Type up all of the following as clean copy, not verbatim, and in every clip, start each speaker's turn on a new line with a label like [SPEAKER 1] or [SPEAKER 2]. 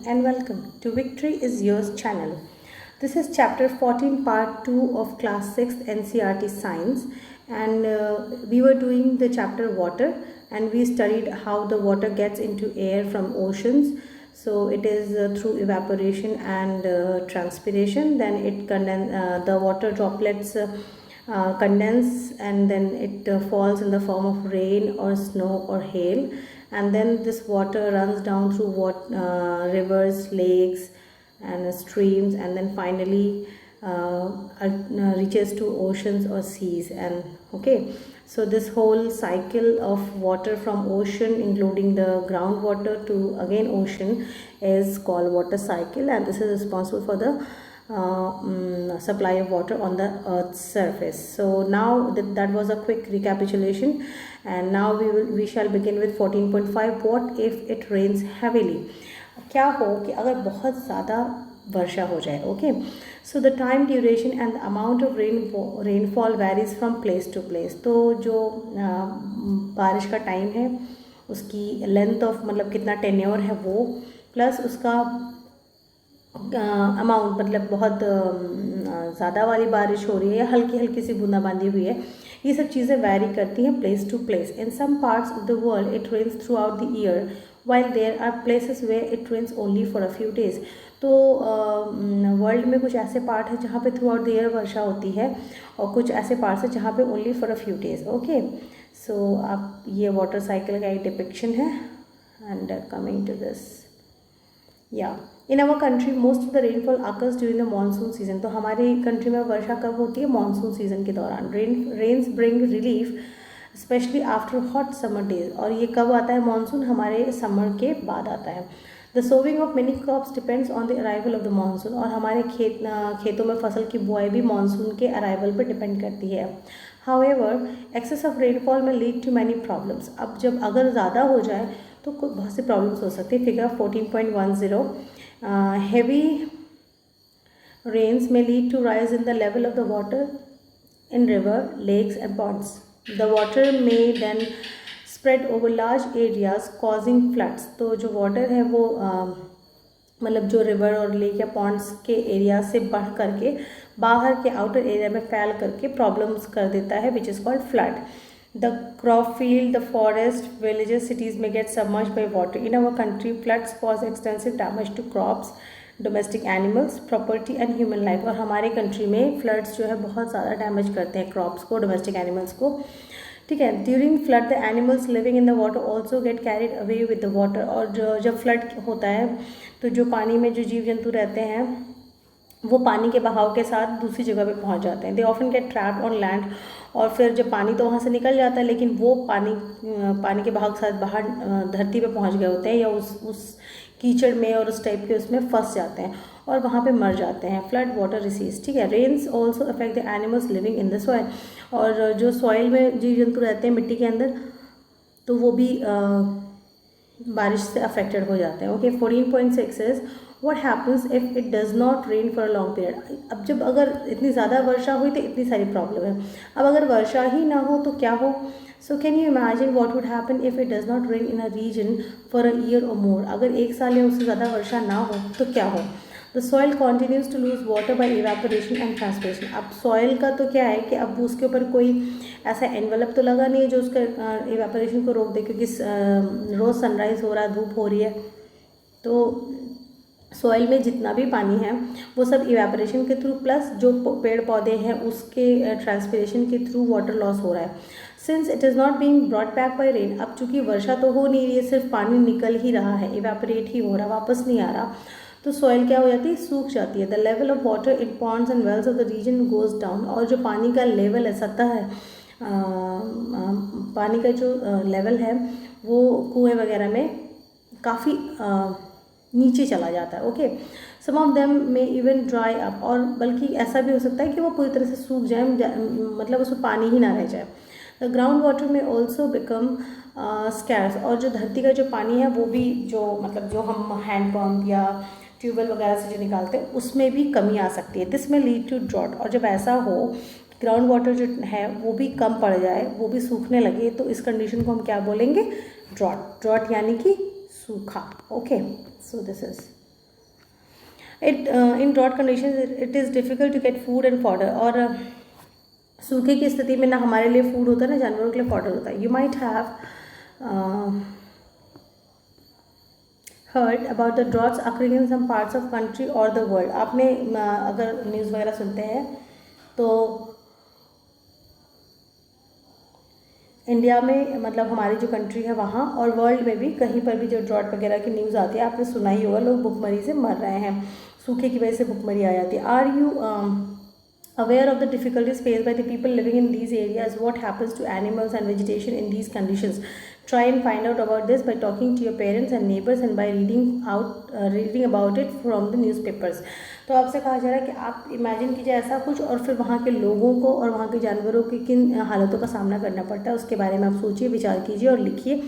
[SPEAKER 1] and welcome to Victory is Yours channel. This is chapter 14 part 2 of class 6 NCERT science, and we were doing the chapter water, and we studied how the water gets into air from oceans. So it is through evaporation and transpiration, then it the water droplets condense, and then it falls in the form of rain or snow or hail, and then this water runs down through rivers, lakes and streams, and then finally reaches to oceans or seas. And okay, so this whole cycle of water from ocean, including the groundwater to again ocean, is called water cycle, and this is responsible for the supply of water on the earth's surface. So now that was a quick recapitulation, and now we shall begin with 14.5. what if it rains heavily? क्या हो कि अगर बहुत ज़्यादा वर्षा हो जाए. Okay, so the time duration and the amount of rainfall varies from place to place. तो जो बारिश का टाइम है, उसकी लेंथ ऑफ मतलब कितना टेन्योर है वो, प्लस उसका अमाउंट मतलब बहुत ज़्यादा वाली बारिश हो रही है या हल्की हल्की सी बूंदाबांदी हुई है, ये सब चीज़ें वैरी करती हैं place to place. In some parts of the world it rains throughout the year, while there are places where it rains only for a few days. तो वर्ल्ड में कुछ ऐसे पार्ट है जहाँ पे थ्रू आउट द ईयर वर्षा होती है, और कुछ ऐसे पार्ट्स है जहाँ पे only for a few days. Okay, so आप ये वाटर साइकिल का एक डिपिक्शन है. एंड कमिंग टू दिस, या in our country most of the rainfall occurs during the monsoon season. तो हमारी कंट्री में वर्षा कब होती है? मानसून सीजन के दौरान. Rains bring relief specially after hot summer days. और ये कब आता है मानसून? हमारे समर के बाद आता है. The sowing of many crops depends on the arrival of the monsoon. और हमारे खेतों में फसल की बुआई भी मानसून के अराइवल पर डिपेंड करती है. हाउएवर एक्सेस ऑफ रेनफॉल में लीड टू मैनी प्रॉब्लम्स. अब जब अगर ज़्यादा हो जाए तो बहुत सी प्रॉब्लम्स हो सकती है. Figure 14.10, heavy rains may lead to rise in the level of the water in river, lakes and ponds. The water may then spread over large areas causing floods. तो जो water है वो मतलब जो river और lake या ponds के area से बढ़ करके बाहर के outer area में फैल करके problems कर देता है, which is called flood. The crop field, the forest, villages, cities may get submerged by water. In our country, floods cause extensive damage to crops, domestic animals, property and human life. और हमारे country में floods जो है बहुत ज़्यादा damage करते हैं crops को, डोमेस्टिक एनिमल्स को. ठीक है. During flood the animals living in the water also get carried away with the water. और जब फ्लड होता है तो जो पानी में जो जीव जंतु रहते हैं वो पानी के बहाव के साथ दूसरी जगह पे पहुंच जाते हैं. They often get trapped on land. और फिर जब पानी तो वहाँ से निकल जाता है, लेकिन वो पानी के बहाव के साथ बाहर धरती पे पहुंच गए होते हैं, या उस कीचड़ में और उस टाइप के उसमें फंस जाते हैं और वहाँ पे मर जाते हैं. Flood water recedes. ठीक है. Rains also affect the animals living in the soil. और जो सॉइल में जीव जंतु रहते हैं मिट्टी के अंदर, तो वो भी बारिश से अफेक्टेड हो जाते हैं. Okay, 14.6 is what happens if it does not rain for a long period. अब जब अगर इतनी ज़्यादा वर्षा हुई तो इतनी सारी प्रॉब्लम है. अब अगर वर्षा ही ना हो तो क्या हो? So can you imagine what would happen if it does not rain in a region for a year or more. अगर एक साल या उससे ज़्यादा वर्षा ना हो तो क्या हो? The soil continues to lose water by evaporation and transpiration. अब सॉइल का तो क्या है कि अब उसके ऊपर कोई ऐसा एनवेलप तो लगा नहीं है जो उसका इवेपोरेशन को रोक दे, क्योंकि रोज़ सनराइज़ हो रहा है, धूप हो रही है, तो सॉइल में जितना भी पानी है वो सब इवेपोरेशन के थ्रू, प्लस जो पेड़ पौधे हैं उसके ट्रांसपिरेशन के थ्रू वाटर लॉस हो रहा है. Since it is not being brought back by rain. अब चूँकि वर्षा तो हो नहीं रही है, सिर्फ पानी निकल ही रहा है, इवेपोरेट ही हो रहा, वापस नहीं आ रहा, तो सॉइल क्या हो जाती है? सूख जाती है. The level of water in ponds and wells of the region goes down. और जो पानी का लेवल है, सतह है, पानी का जो लेवल है वो कुएँ वगैरह में काफ़ी नीचे चला जाता है. ओके, सम ऑफ देम में इवन ड्राई अप. और बल्कि ऐसा भी हो सकता है कि वो पूरी तरह से सूख जाए, मतलब उसमें पानी ही ना रह जाए. द ग्राउंड वाटर में ऑल्सो बिकम स्कैर्स. और जो धरती का जो पानी है वो भी जो मतलब जो हम हैंड पम्प या ट्यूबवेल वगैरह से जो निकालते हैं उसमें भी कमी आ सकती है. दिस में लीड टू ड्रॉट. और जब ऐसा हो ग्राउंड वाटर जो है वो भी कम पड़ जाए, वो भी सूखने लगे, तो इस कंडीशन को हम क्या बोलेंगे? ड्रॉट. ड्रॉट यानी कि सूखा. Okay, so this is it in drought condition it is difficult to get food and fodder, और सूखे की स्थिति में ना हमारे लिए फूड होता है ना जानवरों के लिए फॉडर होता है। You might have heard about the droughts occurring in some parts of country or the world। आपने अगर न्यूज़ वगैरह सुनते हैं तो इंडिया में मतलब हमारी जो कंट्री है वहाँ और वर्ल्ड में भी कहीं पर भी जो ड्रॉट वगैरह की न्यूज़ आती है आपने सुना ही होगा, लोग भुखमरी से मर रहे हैं, सूखे की वजह से भुखमरी आ जाती है। Are you aware of the difficulties faced by the people living in these areas? What happens to animals and vegetation in these conditions? Try and find out about this by talking to your parents and neighbors and by reading about it from the newspapers। तो आपसे कहा जा रहा है कि आप imagine कीजिए ऐसा कुछ और फिर वहाँ के लोगों को और वहाँ के जानवरों की किन हालतों का सामना करना पड़ता है उसके बारे में आप सोचिए, विचार कीजिए और लिखिए,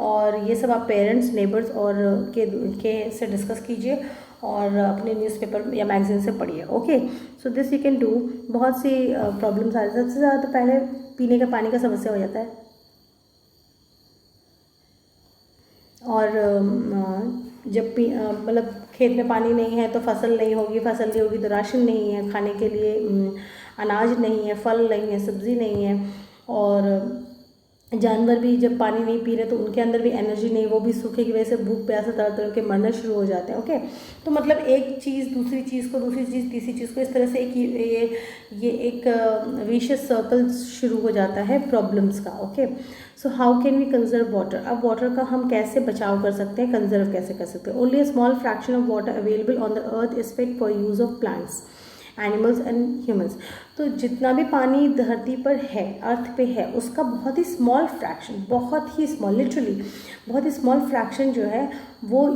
[SPEAKER 1] और ये सब आप पेरेंट्स, नेबर्स और के से डिस्कस कीजिए और अपने न्यूज़पेपर या मैगजीन से पढ़िए। Okay, so this you can do. बहुत सी प्रॉब्लम्स आ जाती है। सबसे ज़्यादा तो पहले पीने का पानी का समस्या हो जाता है, और जब मतलब खेत में पानी नहीं है तो फसल नहीं होगी, फसल नहीं होगी तो राशन नहीं है, खाने के लिए अनाज नहीं है, फल नहीं है, सब्ज़ी नहीं है, और जानवर भी जब पानी नहीं पी रहे तो उनके अंदर भी एनर्जी नहीं, वो भी सूखे की वजह से भूख प्यास तरह तरह के मरना शुरू हो जाते हैं। ओके, तो मतलब एक चीज़ दूसरी चीज़ को, दूसरी चीज़ तीसरी चीज़ को, इस तरह से ये एक विशियस सर्कल शुरू हो जाता है प्रॉब्लम्स का। Okay, so how can we conserve water? अब वाटर का हम कैसे बचाव कर सकते हैं, कंजर्व कैसे कर सकते हैं? Only a small fraction of water available on the earth is fit for use of plants, animals and humans. तो जितना भी पानी धरती पर है, अर्थ पे है, उसका बहुत ही स्मॉल फ्रैक्शन, बहुत ही स्मॉल, लिटरली बहुत ही स्मॉल फ्रैक्शन जो है वो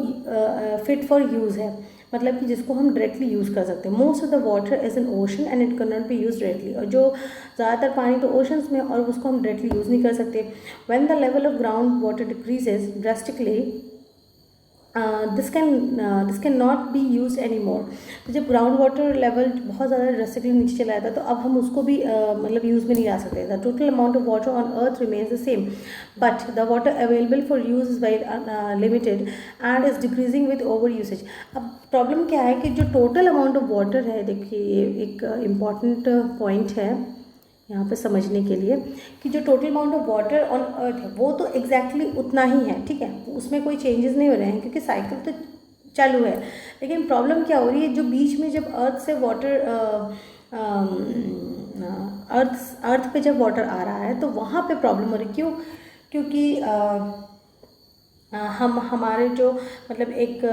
[SPEAKER 1] फिट फॉर यूज़ है, मतलब कि जिसको हम डायरेक्टली यूज़ कर सकते हैं। Most of the water is an ocean and it can not be use directly, और जो ज़्यादातर पानी तो ओशंस में और उसको हम डायरेक्टली यूज़ नहीं कर सकते। When the level of ground water decreases drastically this can not be use any more. तो जब ग्राउंड वाटर लेवल बहुत ज़्यादा ड्रास्टिकली नीचे चला जाता है तो अब हम उसको भी मतलब यूज़ में नहीं ला सकते। The total amount of water on earth remains the same but the water available for use is very limited and is decreasing with over usage. अब प्रॉब्लम क्या है कि जो टोटल अमाउंट ऑफ वाटर है, देखिए ये एक इम्पॉर्टेंट पॉइंट है यहाँ पे समझने के लिए, कि जो total amount of water on earth है वो तो एग्जैक्टली उतना ही है, ठीक है, उसमें कोई चेंजेस नहीं हो रहे हैं क्योंकि साइकिल तो चालू है। लेकिन प्रॉब्लम क्या हो रही है, जो बीच में जब अर्थ से वाटर अर्थ पे जब वाटर आ रहा है तो वहाँ पे प्रॉब्लम हो रही है। क्यों? क्योंकि हम हमारे जो मतलब एक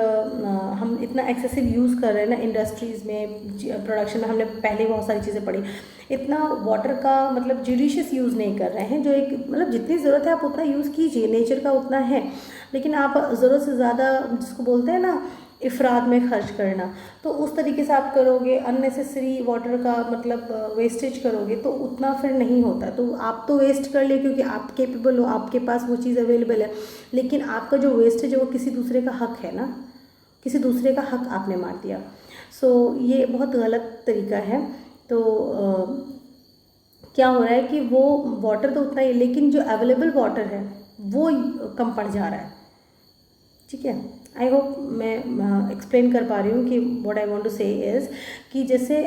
[SPEAKER 1] हम इतना एक्सेसिव यूज़ कर रहे हैं ना इंडस्ट्रीज़ में, प्रोडक्शन में, हमने पहले बहुत सारी चीज़ें पढ़ी, इतना वाटर का मतलब जुडिशियस यूज़ नहीं कर रहे हैं। जो एक मतलब जितनी ज़रूरत है आप उतना यूज़ कीजिए, नेचर का उतना है, लेकिन आप ज़रूरत से ज़्यादा जिसको बोलते हैं ना इफ़राद में खर्च करना, तो उस तरीके से आप करोगे, अननेसेसरी वाटर का मतलब वेस्टेज करोगे तो उतना फिर नहीं होता। तो आप तो वेस्ट कर ले क्योंकि आप केपेबल हो, आपके पास वो चीज़ अवेलेबल है, लेकिन आपका जो वेस्टेज है वो किसी दूसरे का हक है ना, किसी दूसरे का हक आपने मार दिया। सो ये बहुत गलत तरीका है। तो क्या हो रहा है कि वो वाटर तो उतना ही, लेकिन जो अवेलेबल वाटर है वो कम पड़ जा रहा है, ठीक है। आई होप मैं एक्सप्लेन कर पा रही हूँ कि व्हाट आई वांट टू से इज़ कि जैसे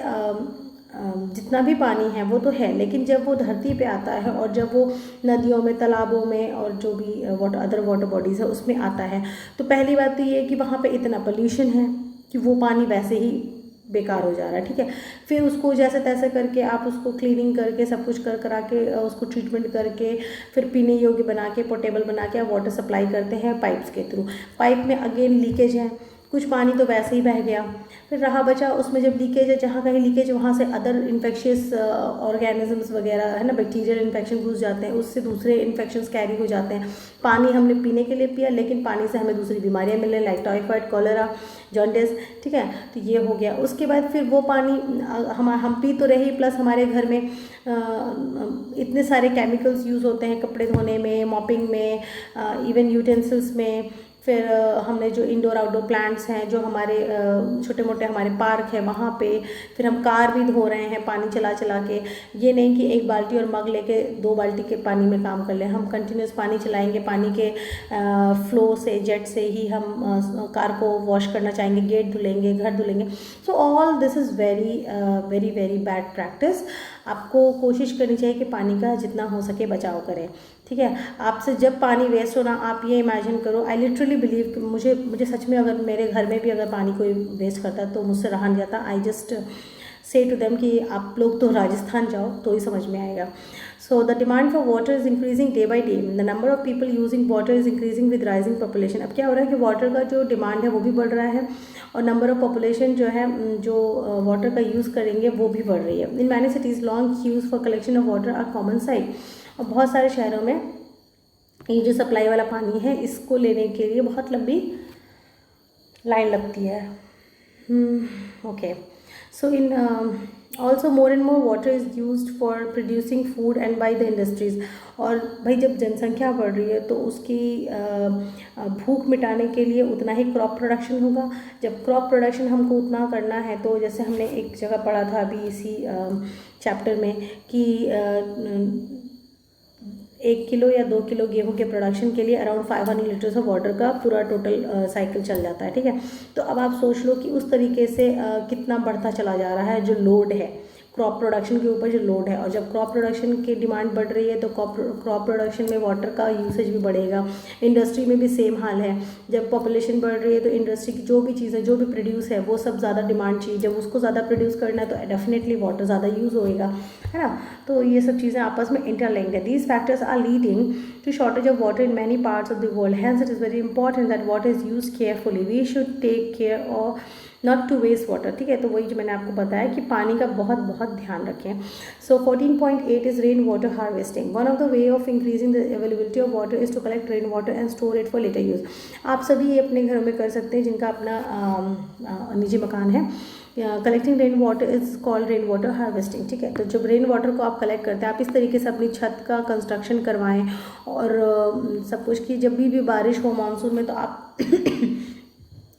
[SPEAKER 1] जितना भी पानी है वो तो है, लेकिन जब वो धरती पे आता है और जब वो नदियों में, तालाबों में और जो भी अदर वाटर बॉडीज़ है उसमें आता है, तो पहली बात तो ये है कि वहाँ पे इतना पोल्यूशन है कि वो पानी वैसे ही बेकार हो जा रहा है, ठीक है। फिर उसको जैसे तैसे करके आप उसको क्लीनिंग करके सब कुछ करा के उसको ट्रीटमेंट करके फिर पीने योग्य बना के, पोर्टेबल बना के आप वाटर सप्लाई करते हैं पाइप्स के थ्रू। पाइप में अगेन लीकेज है, कुछ पानी तो वैसे ही बह गया, फिर रहा बचा उसमें जब लीकेज है, जहाँ कहीं लीकेज वहाँ से अदर इन्फेक्शियस ऑर्गेनिजम्स वगैरह है ना, बैक्टीरियल इन्फेक्शन घुस जाते हैं, उससे दूसरे इन्फेक्शंस कैरी हो जाते हैं। पानी हमने पीने के लिए पिया, लेकिन पानी से हमें दूसरी बीमारियाँ मिल रही लाइक टाइफाइड, कॉलेरा, जॉन्डिस, ठीक है। तो ये हो गया। उसके बाद फिर वो पानी हम पी तो रहे, प्लस हमारे घर में इतने सारे केमिकल्स यूज़ होते हैं कपड़े धोने में, मॉपिंग में, इवन यूटेंसिल्स में, फिर हमने जो इंडोर आउटडोर प्लांट्स हैं, जो हमारे छोटे मोटे हमारे पार्क है वहाँ पे, फिर हम कार भी धो रहे हैं पानी चला चला के। ये नहीं कि एक बाल्टी और मग लेके 2 बाल्टी के पानी में काम कर लें, हम कंटिन्यूस पानी चलाएंगे, पानी के फ्लो से, जेट से ही हम कार को वॉश करना चाहेंगे, गेट धुलेंगे, घर धुलेंगे। So all this is very very very bad practice. आपको कोशिश करनी चाहिए कि पानी का जितना हो सके बचाव करें, ठीक है। आपसे जब पानी वेस्ट हो ना, आप ये इमेजिन करो, आई लिटरली बिलीव कि मुझे सच में अगर मेरे घर में भी अगर पानी कोई वेस्ट करता तो मुझसे रहा नहीं जाता। I just say to them कि आप लोग तो राजस्थान जाओ तो ही समझ में आएगा। So the demand for water is increasing day by day, the number of people using water is increasing with rising population. अब क्या हो रहा है कि वाटर का जो डिमांड है वो भी बढ़ रहा है और नंबर ऑफ पॉपुलेशन जो है जो वाटर का यूज़ करेंगे वो भी बढ़ रही है। In many cities long queues for collection of water are common sight. और बहुत सारे शहरों में ये जो सप्लाई वाला पानी है इसको लेने के लिए बहुत लंबी लाइन लगती है। Okay, so in also more and more water is used for producing food and by the industries. और भाई जब जनसंख्या बढ़ रही है तो उसकी भूख मिटाने के लिए उतना ही क्रॉप प्रोडक्शन होगा। जब क्रॉप प्रोडक्शन हमको उतना करना है तो जैसे हमने एक जगह पढ़ा था अभी इसी चैप्टर में कि 1 किलो या 2 किलो गेहूं के प्रोडक्शन के लिए अराउंड 500 लीटर्स ऑफ वाटर का पूरा टोटल साइकिल चल जाता है, ठीक है। तो अब आप सोच लो कि उस तरीके से कितना बढ़ता चला जा रहा है जो लोड है क्रॉप प्रोडक्शन के ऊपर, जो लोड है। और जब क्रॉप प्रोडक्शन की डिमांड बढ़ रही है तो क्रॉप प्रोडक्शन में वाटर का यूसेज भी बढ़ेगा। इंडस्ट्री में भी सेम हाल है, जब पॉपुलेशन बढ़ रही है तो इंडस्ट्री की जो भी चीज़ें जो भी प्रोड्यूस है वो सब ज़्यादा डिमांड चाहिए। जब उसको ज़्यादा प्रोड्यूस करना है तो डेफिनेटली वाटर ज़्यादा यूज़ होएगा, है ना। तो ये सब चीज़ें आपस में इंटरलिंक्ड है। These factors are leading to shortage of water in many parts of the world, hence it is very important that water is use carefully. We should take care और नॉट टू वेस्ट वाटर, ठीक है। तो वही जो मैंने आपको बताया कि पानी का बहुत बहुत ध्यान रखें। So 14.8 is rain water harvesting. One of the way of increasing the availability of water is to collect rain water and store it for later use. आप सभी ये अपने घरों में कर सकते हैं जिनका अपना निजी मकान है। Collecting rain water is called rain water harvesting, ठीक है। तो जब रेन वाटर को आप कलेक्ट करते हैं, आप इस तरीके से अपनी छत का कंस्ट्रक्शन करवाएं और सब कुछ कि जब भी बारिश हो मानसून में तो आप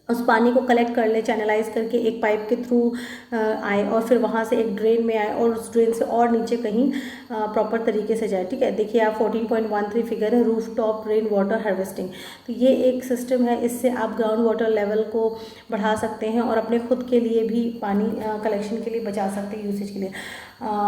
[SPEAKER 1] उस पानी को कलेक्ट कर ले, चैनलाइज करके एक पाइप के थ्रू आए और फिर वहाँ से एक ड्रेन में आए और उस ड्रेन से और नीचे कहीं प्रॉपर तरीके से जाए, ठीक है। देखिए आप 14.13 फिगर है roof top rain water harvesting. तो ये एक सिस्टम है, इससे आप ग्राउंड वाटर लेवल को बढ़ा सकते हैं और अपने खुद के लिए भी पानी कलेक्शन के लिए बचा सकते हैं, यूसेज के लिए।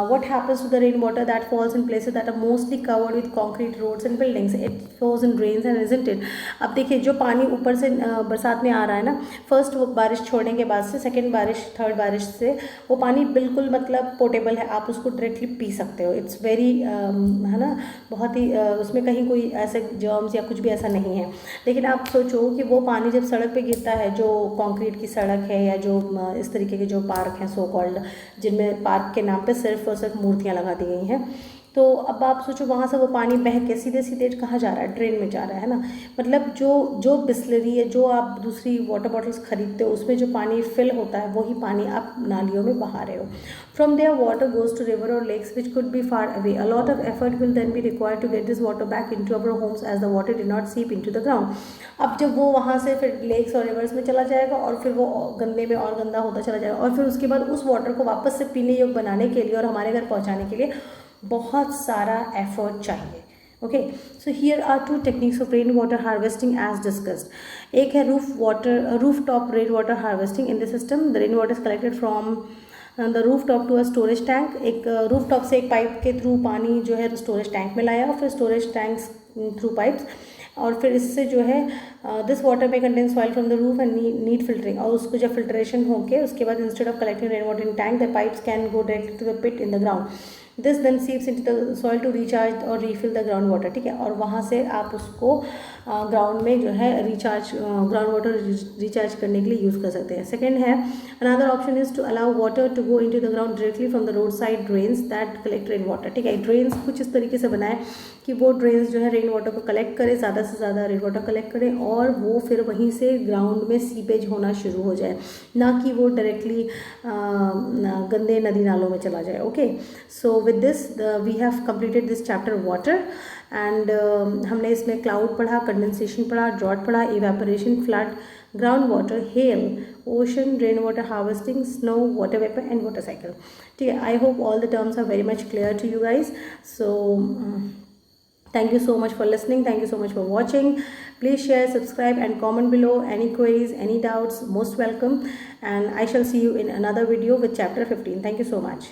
[SPEAKER 1] What happens to the rainwater that falls in places that are mostly covered with concrete roads and buildings? It flows in drains and isn't it? अब देखिए जो पानी ऊपर से बरसात में आ रहा है ना, फर्स्ट वो बारिश छोड़ने के बाद से सेकंड बारिश थर्ड बारिश से वो पानी बिल्कुल मतलब पोर्टेबल है, आप उसको डायरेक्टली पी सकते हो। इट्स वेरी है ना, बहुत ही उसमें कहीं कोई ऐसे जर्म्स या कुछ भी ऐसा नहीं है। लेकिन आप सोचो कि वो पानी जब सड़क पे गिरता है, जो कंक्रीट की सड़क है या जो इस तरीके के जो पार्क हैं सो कॉल्ड, जिनमें पार्क के नाम पे सिर्फ और सिर्फ मूर्तियाँ लगा दी गई हैं, तो अब आप सोचो वहाँ से वो पानी बह के सीधे सीधे कहाँ जा रहा है, ड्रेन में जा रहा है ना। मतलब जो बिस्लरी है, जो आप दूसरी वाटर बॉटल्स खरीदते हो उसमें जो पानी फिल होता है वही पानी आप नालियों में बहा रहे हो। From there water goes to river और lakes which could be far away. A lot of effort will then be required to get this water back into our homes as the water did not seep into the ground. अब जब वो वहाँ से फिर lakes और reverse में चला जाएगा और फिर वो गंदे में और गंदा होता चला जाएगा और फिर उसके बाद उस वाटर को वापस से पीने योग्य बनाने के लिए और हमारे घर पहुँचाने के लिए बहुत सारा एफर्ट चाहिए। Okay, so here are two techniques of rain water harvesting as discussed. एक है roof top rain water harvesting. In this system the rain water is collected from the roof top to a storage tank. एक roof top से एक pipe के through पानी जो है storage tank में लाया और फिर स्टोरेज टैंक्स थ्रू पाइप्स, और फिर इससे जो है दिस वाटर में contain soil from the roof and need filtering. और उसको जब फिल्ट्रेशन होके उसके बाद instead of collecting rain water in tank the pipes can go directly to the pit in the ground. This then seeps into the soil to recharge और refill the ground water, ठीक है। और वहाँ से आप उसको ग्राउंड में जो है ग्राउंड वाटर रिचार्ज करने के लिए यूज़ कर सकते हैं। सेकेंड है another option is to allow water to go into the ground directly from the road side drains that collect rain water, ठीक है। ड्रेन्स कुछ इस तरीके से बनाए कि वो ड्रेन्स जो है रेन वाटर को कलेक्ट करे, ज़्यादा से ज़्यादा रेन वाटर कलेक्ट करे और वो फिर वहीं से ग्राउंड में सीपेज होना शुरू हो जाए, ना कि वो डायरेक्टली गंदे नदी नालों में चला जाए। Okay, so with this we have completed this chapter water. And हमने इसमें क्लाउड पढ़ा, कंडेंसेशन पढ़ा, ड्रॉट पढ़ा, evaporation, flood, ground water, hail, ocean, rain water harvesting, snow, water vapour and water cycle. ठीक है, I hope all the terms are very much clear to you guys. So thank you so much for listening, thank you so much for watching. Please share, subscribe and comment below. Any queries, any doubts, most welcome, and I shall see you in another video with chapter 15. Thank you so much.